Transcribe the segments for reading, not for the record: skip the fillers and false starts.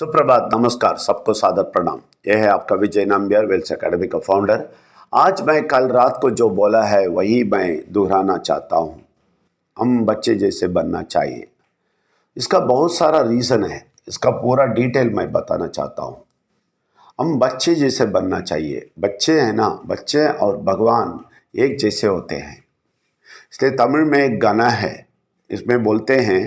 सुप्रभात, नमस्कार, सबको सादर प्रणाम। यह है आपका विजय नाम्बियर, वेल्स एकेडमी का फाउंडर। आज मैं कल रात को जो बोला है वही मैं दोहराना चाहता हूँ। हम बच्चे जैसे बनना चाहिए। इसका बहुत सारा रीज़न है, इसका पूरा डिटेल मैं बताना चाहता हूँ। हम बच्चे जैसे बनना चाहिए। बच्चे हैं ना, बच्चे और भगवान एक जैसे होते हैं। इसलिए तमिल में एक गाना है, इसमें बोलते हैं,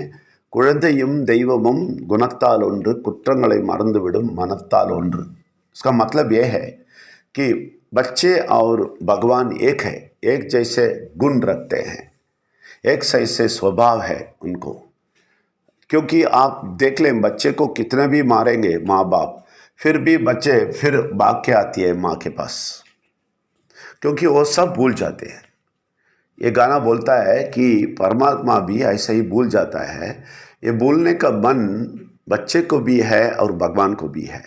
குழந்தையும் தெய்வமும் குணத்தால் ஒன்று குற்றங்களை மறந்துவிடும் மனத்தால் ஒன்று। इसका मतलब यह है कि बच्चे और भगवान एक है, एक जैसे गुण रखते हैं, एक जैसे स्वभाव है उनको। क्योंकि आप देख लें, बच्चे को कितना भी मारेंगे माँ बाप, फिर भी बच्चे फिर भाग के आती है माँ के पास, क्योंकि वो सब भूल जाते हैं। ये गाना बोलता है कि परमात्मा भी ऐसे ही भूल जाता है। ये भूलने का मन बच्चे को भी है और भगवान को भी है।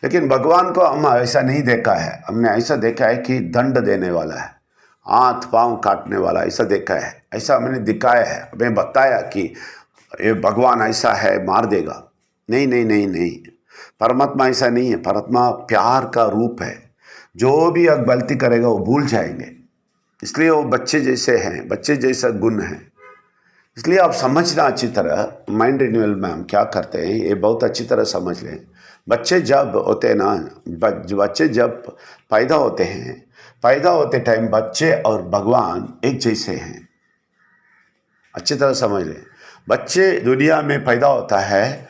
लेकिन भगवान को हम ऐसा नहीं देखा है। हमने ऐसा देखा है कि दंड देने वाला है, हाथ पांव काटने वाला, ऐसा देखा है, ऐसा हमने दिखाया है, हमें बताया कि ये भगवान ऐसा है, मार देगा। नहीं नहीं नहीं नहीं, परमात्मा ऐसा नहीं है। परमात्मा प्यार का रूप है। जो भी अब गलती करेगा वो भूल जाएंगे, इसलिए वो बच्चे जैसे हैं, बच्चे जैसा गुण है। इसलिए आप समझना अच्छी तरह। माइंड रिन्यूअल में हम क्या करते हैं ये बहुत अच्छी तरह समझ लें। बच्चे जब होते हैं ना, बच्चे जब पैदा होते हैं, पैदा होते टाइम बच्चे और भगवान एक जैसे हैं। अच्छी तरह समझ लें। बच्चे दुनिया में पैदा होता है,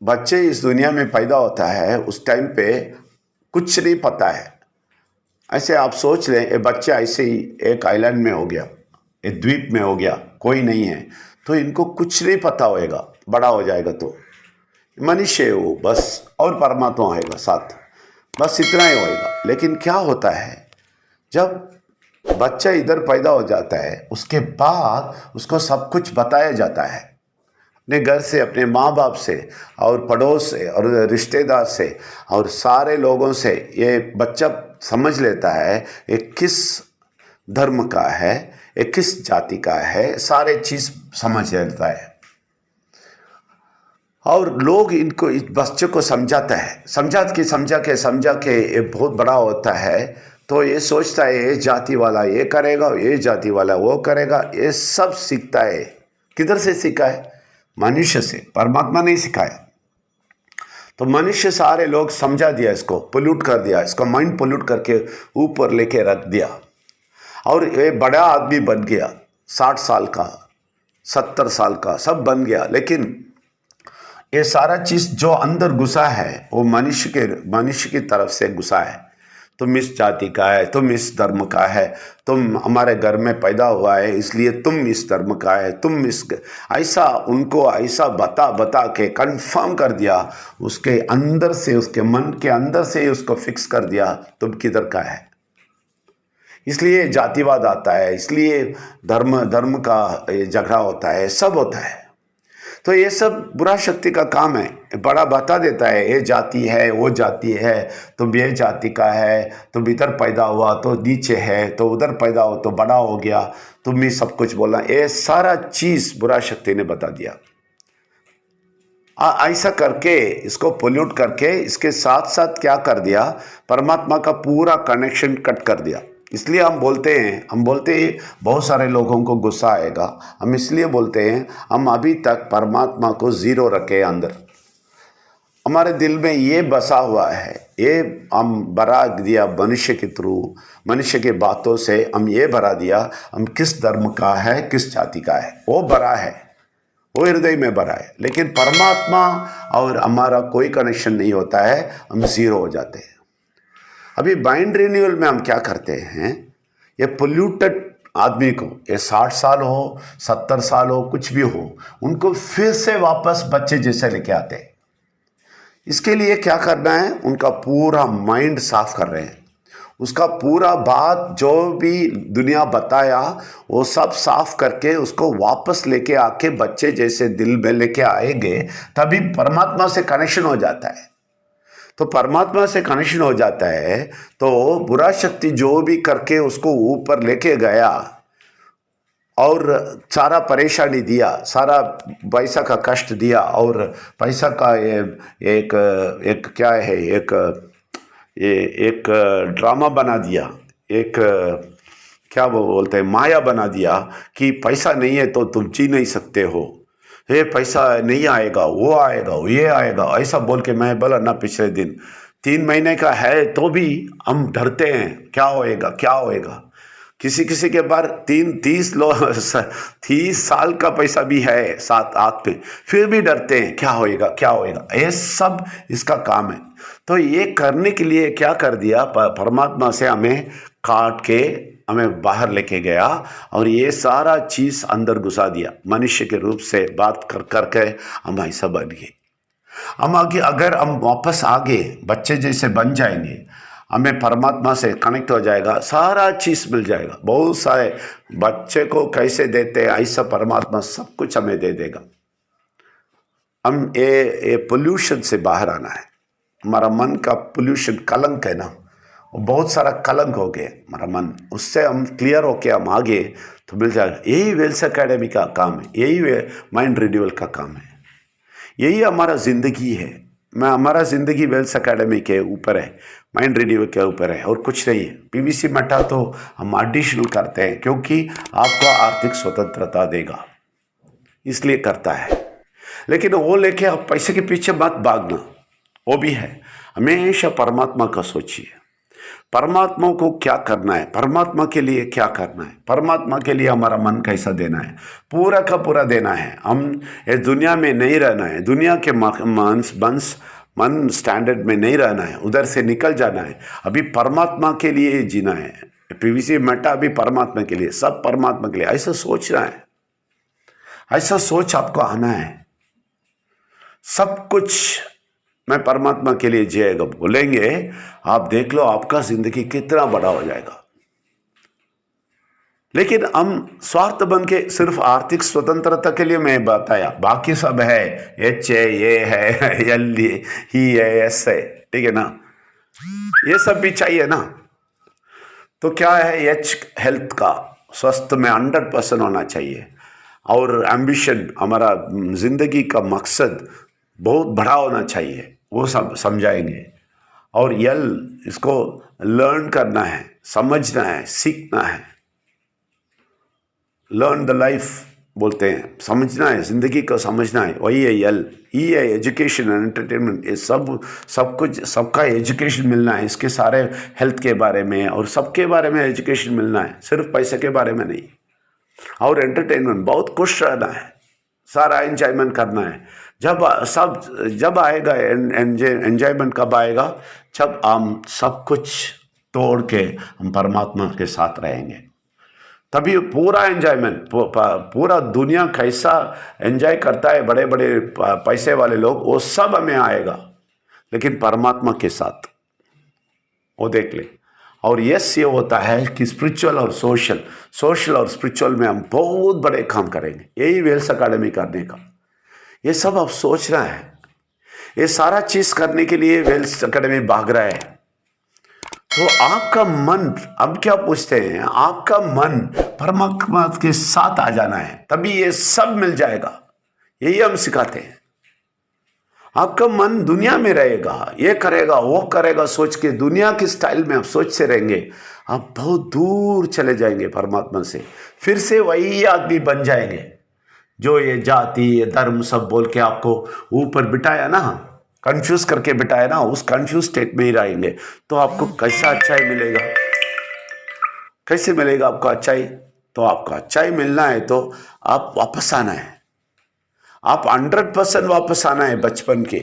बच्चे इस दुनिया में पैदा होता है, उस टाइम पे कुछ नहीं पता है। ऐसे आप सोच लें, ये बच्चा ऐसे ही एक आइलैंड में हो गया, एक द्वीप में हो गया, कोई नहीं है, तो इनको कुछ नहीं पता होएगा। बड़ा हो जाएगा तो मनुष्य है वो बस, और परमात्मा होएगा साथ, बस इतना ही होएगा। लेकिन क्या होता है, जब बच्चा इधर पैदा हो जाता है, उसके बाद उसको सब कुछ बताया जाता है, अपने घर से, अपने माँ बाप से और पड़ोस से और रिश्तेदार से और सारे लोगों से। ये बच्चा समझ लेता है ये किस धर्म का है, ये किस जाति का है, सारे चीज़ समझ लेता है। और लोग इनको, इस बच्चे को समझाता है, समझा के ये बहुत बड़ा होता है, तो ये सोचता है ये जाति वाला ये करेगा, ये जाति वाला वो करेगा। ये सब सीखता है। किधर से सीखा है? मनुष्य से। परमात्मा नहीं सिखाया। तो मनुष्य सारे लोग समझा दिया, इसको पोल्यूट कर दिया, इसका माइंड पोल्यूट करके ऊपर लेके रख दिया, और ये बड़ा आदमी बन गया, 60 साल का, 70 साल का, सब बन गया। लेकिन ये सारा चीज़ जो अंदर घुसा है वो मनुष्य की तरफ से घुसा है। तुम इस जाति का है, तुम इस धर्म का है, तुम हमारे घर में पैदा हुआ है इसलिए तुम इस धर्म का है, तुम इस, ऐसा उनको ऐसा बता के कंफर्म कर दिया। उसके अंदर से, उसके मन के अंदर से उसको फिक्स कर दिया तुम किधर का है। इसलिए जातिवाद आता है, इसलिए धर्म का झगड़ा होता है, सब होता है। तो ये सब बुरा शक्ति का काम है। बड़ा बता देता है ये जाति है, वो जाति है, तुम ये जाति का है, तुम इधर पैदा हुआ तो नीचे है, तो उधर पैदा हो तो बड़ा हो गया, तुम ही सब कुछ बोला। ये सारा चीज़ बुरा शक्ति ने बता दिया। ऐसा करके इसको पोल्यूट करके इसके साथ साथ क्या कर दिया, परमात्मा का पूरा कनेक्शन कट कर दिया। इसलिए हम बोलते हैं बहुत सारे लोगों को गुस्सा आएगा। हम इसलिए बोलते हैं हम अभी तक परमात्मा को ज़ीरो रखे अंदर। हमारे दिल में ये बसा हुआ है, ये हम भरा दिया मनुष्य के थ्रू, मनुष्य के बातों से हम ये भरा दिया हम किस धर्म का है, किस जाति का है, वो भरा है, वो हृदय में भरा है। लेकिन परमात्मा और हमारा कोई कनेक्शन नहीं होता है, हम ज़ीरो हो जाते हैं। अभी माइंड रिन्यूअल में हम क्या करते हैं, ये पोल्यूटेड आदमी को, ये 60 साल हो, 70 साल हो, कुछ भी हो, उनको फिर से वापस बच्चे जैसे लेके आते हैं। इसके लिए क्या करना है, उनका पूरा माइंड साफ कर रहे हैं। उसका पूरा बात जो भी दुनिया बताया वो सब साफ करके उसको वापस लेके आके बच्चे जैसे दिल में लेके आएंगे, तभी परमात्मा से कनेक्शन हो जाता है। तो परमात्मा से कनेक्शन हो जाता है तो बुरा शक्ति जो भी करके उसको ऊपर लेके गया, और सारा परेशानी दिया, सारा पैसा का कष्ट दिया, और पैसा का एक एक क्या है, एक ड्रामा बना दिया, एक क्या वो बोलते हैं, माया बना दिया कि पैसा नहीं है तो तुम जी नहीं सकते हो, ये पैसा नहीं आएगा, वो आएगा, ये आएगा, ऐसा बोल के मैं बोला ना पिछले दिन 3 महीने का है तो भी हम डरते हैं, क्या होएगा क्या होएगा। किसी किसी के बार 30 साल का पैसा भी है साथ हाथ पे, फिर भी डरते हैं क्या होएगा क्या होएगा। ये सब इसका काम है। तो ये करने के लिए क्या कर दिया, परमात्मा से हमें काट के हमें बाहर लेके गया और ये सारा चीज अंदर घुसा दिया। मनुष्य के रूप से बात कर करके हम ऐसा बन गए। हम आगे अगर हम वापस आगे बच्चे जैसे बन जाएंगे, हमें परमात्मा से कनेक्ट हो जाएगा, सारा चीज मिल जाएगा। बहुत सारे बच्चे को कैसे देते हैं ऐसा परमात्मा सब कुछ हमें दे देगा। हम ये पोल्यूशन से बाहर आना है। हमारा मन का पोल्यूशन कलंक है ना, बहुत सारा कलंक हो गया हमारा मन, उससे हम क्लियर होके हम आगे तो मिल जाएगा। यही वेल्स एकेडमी का काम है, यही माइंड रिन्यूअल का काम है, यही हमारा ज़िंदगी है। हमारा ज़िंदगी वेल्स एकेडमी के ऊपर है, माइंड रिन्यूअल के ऊपर है और कुछ नहीं है। पीवीसी मटा तो हम एडिशनल करते हैं क्योंकि आपको आर्थिक स्वतंत्रता देगा, इसलिए करता है। लेकिन वो लेके आप पैसे के पीछे मत भागना, वो भी है। हमेशा परमात्मा का सोचिए, परमात्मा को क्या करना है, परमात्मा के लिए क्या करना है, परमात्मा के लिए हमारा मन कैसा देना है, पूरा का पूरा देना है। हम इस दुनिया में नहीं रहना है, दुनिया के मन स्टैंडर्ड में नहीं रहना है, उधर से निकल जाना है। अभी परमात्मा के लिए जीना है। पीवीसी मटा अभी परमात्मा के लिए, सब परमात्मा के लिए, ऐसा सोचना है, ऐसा सोच आपको आना है। सब कुछ मैं परमात्मा के लिए जिएगा बोलेंगे, आप देख लो आपका जिंदगी कितना बड़ा हो जाएगा। लेकिन हम स्वार्थ बन के सिर्फ आर्थिक स्वतंत्रता के लिए मैं बताया, बाकी सब है, एच है, ये है, एल ही है, एस है, ठीक है ना, ये सब भी चाहिए ना। तो क्या है, एच हेल्थ का, स्वस्थ में 100% होना चाहिए, और एम्बिशन हमारा जिंदगी का मकसद बहुत बड़ा होना चाहिए, वो सब समझाएंगे। और यल इसको लर्न करना है, समझना है, सीखना है। लर्न द लाइफ बोलते हैं, समझना है, जिंदगी को समझना है, वही है यल। ई है एजुकेशन एंड एंटरटेनमेंट, ये सब कुछ, सबका एजुकेशन मिलना है, इसके सारे हेल्थ के बारे में और सबके बारे में एजुकेशन मिलना है, सिर्फ पैसे के बारे में नहीं। और एंटरटेनमेंट, बहुत खुश रहना है, सारा एंजॉयमेंट करना है। जब आएगा एंजॉयमेंट कब आएगा, जब हम सब कुछ तोड़ के हम परमात्मा के साथ रहेंगे, तभी पूरा एंजॉयमेंट। पूरा दुनिया कैसा एंजॉय करता है, बड़े बड़े पैसे वाले लोग, वो सब हमें आएगा, लेकिन परमात्मा के साथ, वो देख ले। और यस, ये होता है कि स्पिरिचुअल और सोशल और स्पिरिचुअल में हम बहुत बड़े काम करेंगे, यही वेल्स एकेडमी करने का। ये सब आप सोच रहा है, ये सारा चीज करने के लिए वेल्स एकेडमी भाग रहा है। तो आपका मन, अब क्या पूछते हैं, आपका मन परमात्मा के साथ आ जाना है, तभी ये सब मिल जाएगा, यही हम सिखाते हैं। आपका मन दुनिया में रहेगा, ये करेगा वो करेगा सोच के, दुनिया के स्टाइल में आप सोचते रहेंगे, आप बहुत दूर चले जाएंगे परमात्मा से। फिर से वही आदमी बन जाएंगे जो ये जाति, ये धर्म सब बोल के आपको ऊपर बिठाया ना, कंफ्यूज करके बिठाया ना, उस कंफ्यूज स्टेट में ही रहेंगे। तो आपको कैसा अच्छाई मिलेगा, कैसे मिलेगा आपको अच्छाई? तो आपको अच्छाई मिलना है तो आप वापस आना है, आप 100% वापस आना है बचपन के।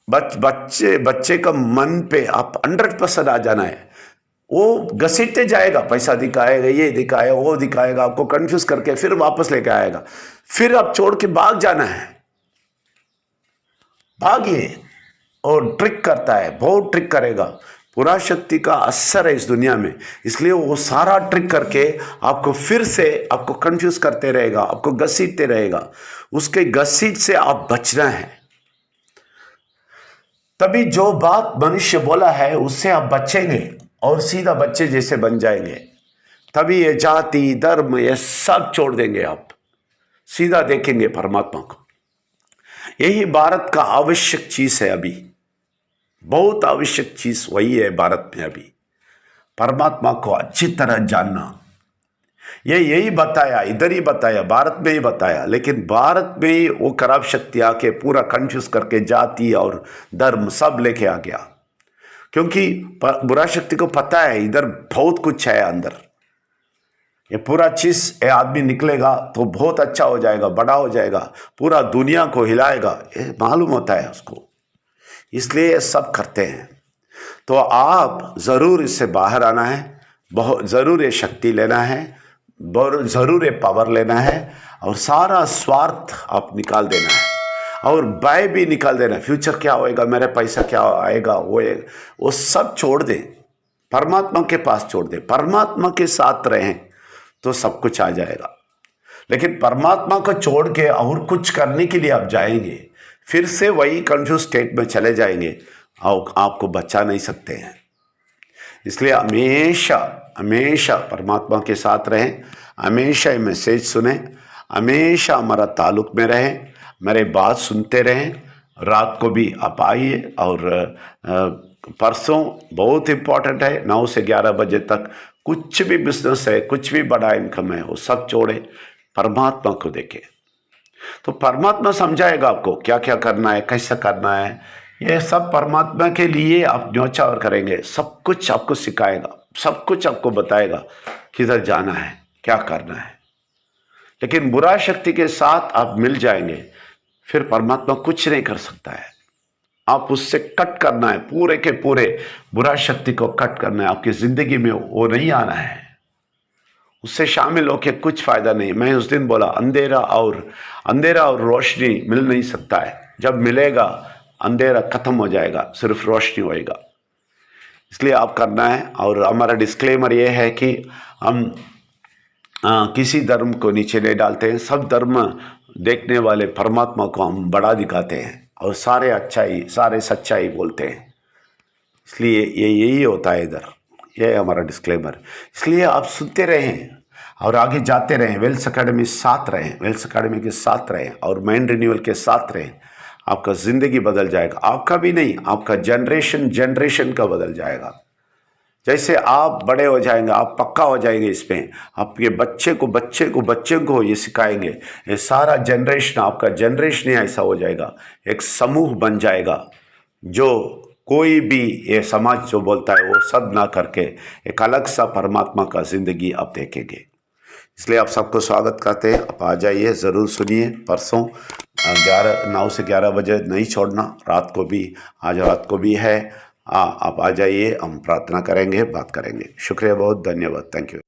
बच्चे का मन पे आप 100% आ जाना है। वो घसीटते जाएगा, पैसा दिखाएगा, ये दिखाएगा, वो दिखाएगा, आपको कंफ्यूज करके फिर वापस लेके आएगा, फिर आप छोड़ के भाग जाना है। भागिए, और ट्रिक करता है, बहुत ट्रिक करेगा। पूरा शक्ति का असर है इस दुनिया में, इसलिए वो सारा ट्रिक करके आपको फिर से आपको कंफ्यूज करते रहेगा, आपको घसीटते रहेगा। उसके घसीट से आप बचना है। तभी जो बात मनुष्य बोला है उससे आप बचेंगे और सीधा बच्चे जैसे बन जाएंगे। तभी ये जाति धर्म ये सब छोड़ देंगे, आप सीधा देखेंगे परमात्मा को। यही भारत का आवश्यक चीज है, अभी बहुत आवश्यक चीज वही है भारत में अभी, परमात्मा को अच्छी तरह जानना। ये यही बताया, इधर ही बताया, भारत में ही बताया, लेकिन भारत में ही वो खराब शक्ति आके पूरा कंफ्यूज करके जाति और धर्म सब लेके आ गया। क्योंकि बुरा शक्ति को पता है इधर बहुत कुछ है अंदर, ये पूरा चीज ये आदमी निकलेगा तो बहुत अच्छा हो जाएगा, बड़ा हो जाएगा, पूरा दुनिया को हिलाएगा, ये मालूम होता है उसको, इसलिए ये सब करते हैं। तो आप जरूर इससे बाहर आना है, बहुत जरूर ये शक्ति लेना है, जरूर ये पावर लेना है, और सारा स्वार्थ आप निकाल देना है, और भय भी निकाल देना। फ्यूचर क्या होएगा, मेरा पैसा क्या आएगा, वो सब छोड़ दें, परमात्मा के पास छोड़ दें। परमात्मा के साथ रहें तो सब कुछ आ जाएगा। लेकिन परमात्मा को छोड़ के और कुछ करने के लिए आप जाएंगे, फिर से वही कंफ्यूज स्टेट में चले जाएंगे और आपको बचा नहीं सकते हैं। इसलिए हमेशा हमेशा परमात्मा के साथ रहें, हमेशा ये मैसेज सुने, हमेशा हमारा ताल्लुक में रहें, मेरे बात सुनते रहें। रात को भी आप आइए, और परसों बहुत इम्पोर्टेंट है, 9 से 11 बजे तक कुछ भी बिजनेस है, कुछ भी बड़ा इनकम है, वो सब छोड़े, परमात्मा को देखें। तो परमात्मा समझाएगा आपको क्या क्या करना है, कैसा करना है, ये सब परमात्मा के लिए आप न्योछावर करेंगे, सब कुछ आपको सिखाएगा, सब कुछ आपको बताएगा किधर जाना है, क्या करना है। लेकिन बुरा शक्ति के साथ आप मिल जाएंगे, फिर परमात्मा कुछ नहीं कर सकता है। आप उससे कट करना है, पूरे के पूरे बुरा शक्ति को कट करना है, आपकी जिंदगी में वो नहीं आना है, उससे शामिल होके कुछ फायदा नहीं। मैं उस दिन बोला, अंधेरा और रोशनी मिल नहीं सकता है, जब मिलेगा अंधेरा खत्म हो जाएगा, सिर्फ रोशनी होएगा। इसलिए आप करना है। और हमारा डिस्क्लेमर ये है कि हम किसी धर्म को नीचे नहीं डालते हैं, सब धर्म देखने वाले परमात्मा को हम बड़ा दिखाते हैं, और सारे अच्छाई, सारे सच्चाई बोलते हैं। इसलिए ये यही होता है इधर, ये है हमारा डिस्क्लेमर। इसलिए आप सुनते रहें और आगे जाते रहें, वेल्स अकेडमी साथ रहें, वेल्स अकेडमी के साथ रहें, और माइंड रिन्यूअल के साथ रहें। आपका ज़िंदगी बदल जाएगा, आपका भी नहीं, आपका जनरेशन का बदल जाएगा। जैसे आप बड़े हो जाएंगे, आप पक्का हो जाएंगे इसमें, आपके बच्चे को ये सिखाएंगे, ये सारा जनरेशन, आपका जनरेशन ही ऐसा हो जाएगा, एक समूह बन जाएगा, जो कोई भी ये समाज जो बोलता है वो सब ना करके एक अलग सा परमात्मा का ज़िंदगी आप देखेंगे। इसलिए आप सबको स्वागत करते हैं, आप आ जाइए, ज़रूर सुनिए। परसों 9 से 11 बजे नहीं छोड़ना, रात को भी, आज रात को भी है। आप आ जाइए, हम प्रार्थना करेंगे, बात करेंगे। शुक्रिया, बहुत धन्यवाद, थैंक यू।